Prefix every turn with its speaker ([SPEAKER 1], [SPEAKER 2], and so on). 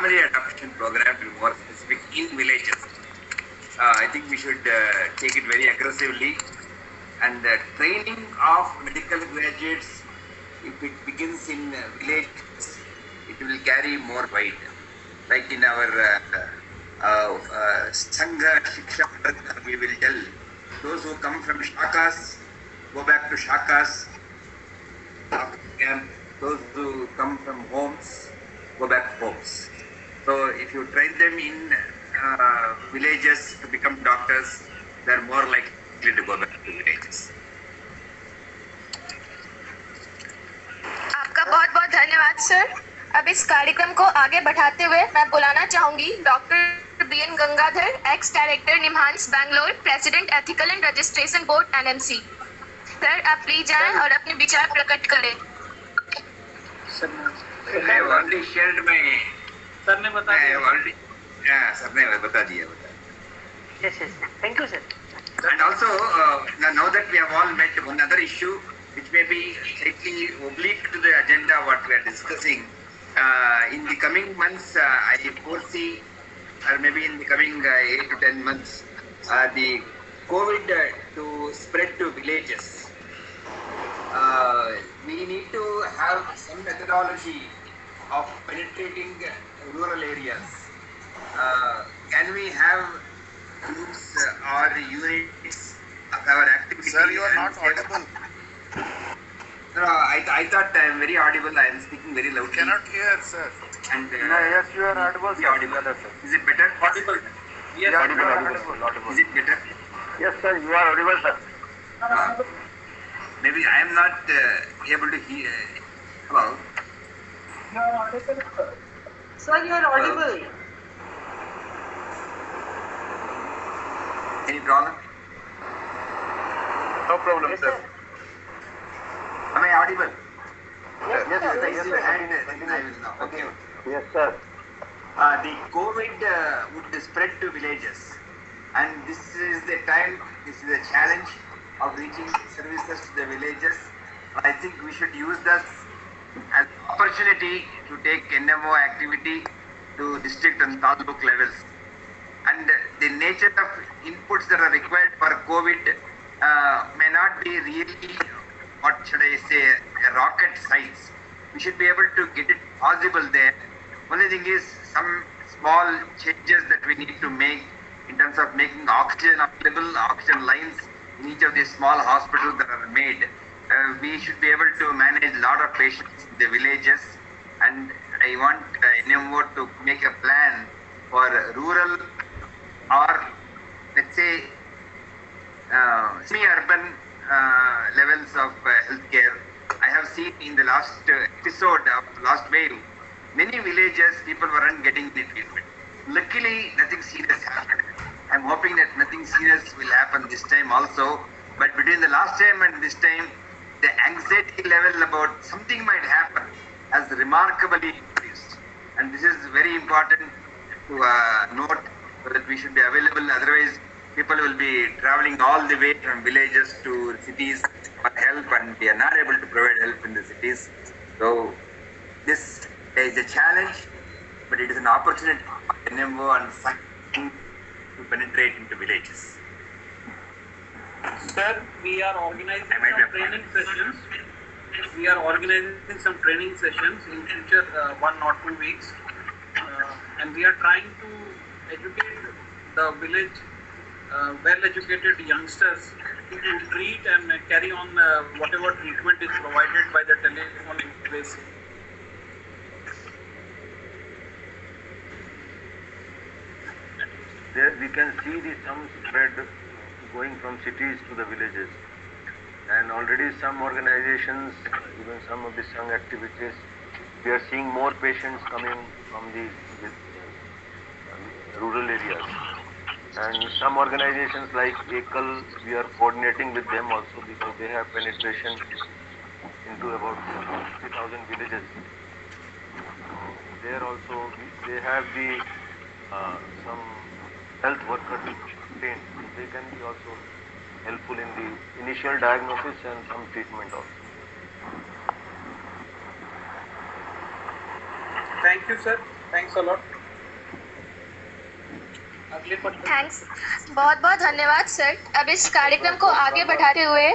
[SPEAKER 1] family adoption program to be more specific in villages. I think we should take it very aggressively, and the training of medical graduates, if it begins in villages, it will carry more weight. Like in our Sangha Shiksha, we will tell those who come from Shakas, go back to Shakas after camp. Those who come from homes, go back to homes. So if you train them in villages to become doctors, they are more likely to go back to villages.
[SPEAKER 2] आपका बहुत बहुत धन्यवाद sir. अब इस कार्यक्रम को आगे बढ़ाते हुए मैं बुलाना चाहूंगी doctor BN Gangadhar, ex director NIMHANS Bangalore, president ethical and registration board NMC. Sir आप प्लीज आएं और अपने विचार प्रकट करें।
[SPEAKER 1] I have already shared my.
[SPEAKER 3] Sir ने बता दिया।
[SPEAKER 1] सर ने बता दिया।
[SPEAKER 3] Yes, yes. Thank you, sir.
[SPEAKER 1] And also, now that we have all met, one other issue which may be slightly oblique to the agenda what we are discussing, in the coming months, I foresee, or maybe in the coming 8 to 10 months, the COVID to spread to villages. We need to have some methodology of penetrating rural areas. Can we have groups or units of our activity?
[SPEAKER 4] Sir, you are not audible.
[SPEAKER 1] No, I thought I am very audible. I am speaking very loudly.
[SPEAKER 4] Cannot hear, sir.
[SPEAKER 1] And
[SPEAKER 4] Yes, you are audible.
[SPEAKER 1] be audible. Is it better?
[SPEAKER 3] Audible. Yes,
[SPEAKER 1] Is it better?
[SPEAKER 4] Yes, sir, you are audible, sir.
[SPEAKER 1] Maybe I am not able to hear. Hello.
[SPEAKER 3] Sir, you are audible.
[SPEAKER 1] Any problem?
[SPEAKER 4] No problem, sir.
[SPEAKER 1] Am I audible?
[SPEAKER 4] Yes,
[SPEAKER 1] Raise
[SPEAKER 4] yes,
[SPEAKER 1] your
[SPEAKER 4] sir.
[SPEAKER 1] hand, then I will know. Okay.
[SPEAKER 4] Yes, sir.
[SPEAKER 1] The COVID would spread to villages, and this is the time, this is the challenge of reaching services to the villages. I think we should use this as an opportunity to take NMO activity to district and taluk levels. And the nature of inputs that are required for COVID may not be really, what should I say, a rocket science. We should be able to get it possible there. Only thing is some small changes that we need to make in terms of making oxygen available, oxygen lines in each of these small hospitals that are made. We should be able to manage a lot of patients in the villages, and I want NMO to make a plan for rural or let's say semi-urban levels of healthcare. I have seen in the last episode of last wave, many villages people weren't getting the treatment. Luckily, nothing serious happened. I'm hoping that nothing serious will happen this time also. But between the last time and this time, the anxiety level about something might happen has remarkably increased. And this is very important to note, so that we should be available. Otherwise, people will be traveling all the way from villages to cities for help, and we are not able to provide help in the cities. So this is a challenge, but it is an opportunity for NMO and something to penetrate into villages.
[SPEAKER 3] Sir, we are organizing
[SPEAKER 1] I might
[SPEAKER 3] some
[SPEAKER 1] have-
[SPEAKER 3] training sessions. We are organizing some training sessions in future 1 or 2 weeks, and we are trying to educate the village well-educated youngsters to treat and carry on whatever treatment is provided by the telephone interface.
[SPEAKER 5] There we can see some spread going from cities to the villages, and already some organizations, even some of the Sangh activities, we are seeing more patients coming from the rural areas. And some organizations like ECAL, we are coordinating with them also because they have penetration into about 50,000 villages. There also they have the some health workers trained. They can be also helpful in the initial diagnosis and some treatment also.
[SPEAKER 3] Thank you. you, sir. Thanks a lot. अगले पर
[SPEAKER 2] thanks, बहुत बहुत धन्यवाद sir. अब इस कार्यक्रम को आगे बढ़ाते हुए